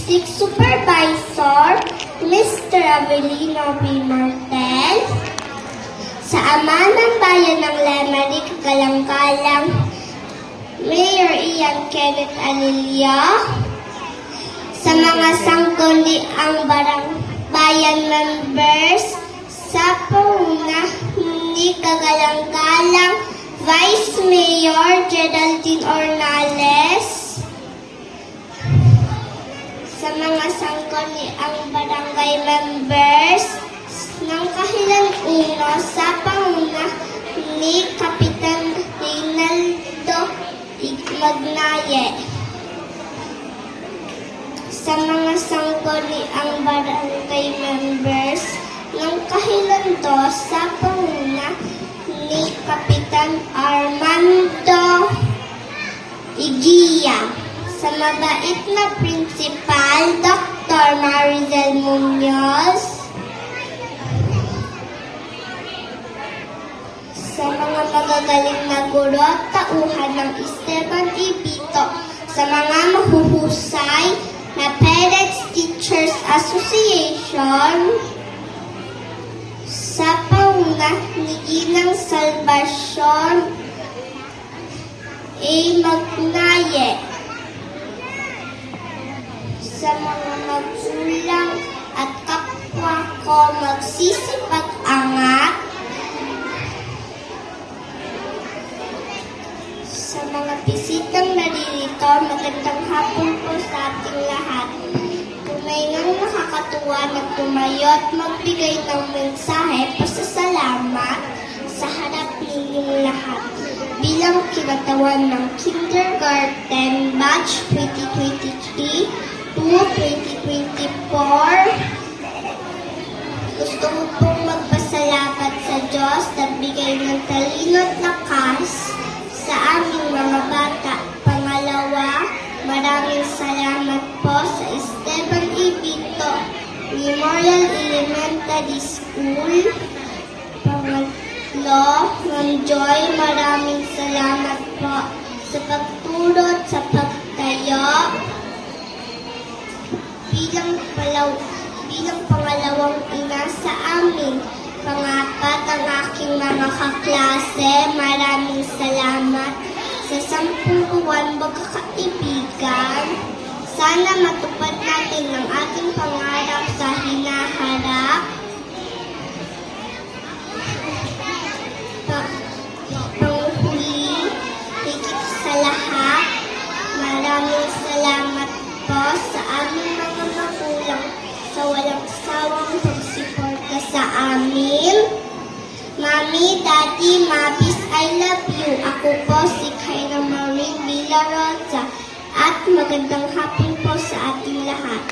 6 Supervisor, Mr. Avelino B. Martel, sa Ama ng Bayan ng Lemerick, Kalang-Kalang, Mayor Ian Kenneth Alilio, sa mga sangguniang bayan members, sa panguna ni Kagalang-Galang, Vice Mayor Geraldine Ornales, sa mga sangguniang barangay members ng Kahilan Uno, sa panguna ni Kapitan Reynaldo Magnaye, sa mga sangguniang barangay members ng Kahilan 2, sa panguna ni Kapitan Armando Igia, sa mabait na Principal Dr. Marizel Munoz, sa mga magagaling na guro at tauhan ng Esteban Ibito, sa mga mahuhusay na Parents Teachers Association, sa panguna ni Ginang Salvacion A. Magnaye, sa mga magulang at kapwa ko magsisipag-angat, sa mga bisitang naririto, magandang hapon po sa ating lahat. Tunay ngang nakakatuwa na tumayo at magbigay ng mensahe pasasalamat sa harap ninyong lahat. Bilang kinatawan ng Kindergarten Batch 2023 to 2024, gusto ko pong magpasalamat sa Diyos na bigay ng talino at lakas sa aming mga bata. Pangalawa, maraming salamat po sa Esteban Ibito Memorial Elementary School. Pangatlo, Ma'am Joy, maraming salamat po sa pagturo at sa pagtayo. Bilang pangalawang ina sa amin. Pangapat, ang aking mga kaklase, maraming salamat sa 10 buwan magkakaibigan. Sana matupad natin ang ating pangarap sa hinaharap. Panghuli, higit sa lahat, maraming salamat po sa aming mga magulang sa walang sawang pagsuporta sa amin. Mami, Daddy, Mabis, I love you. Ako po si Kyra Maureen Villarosa at magandang hapon po sa ating lahat.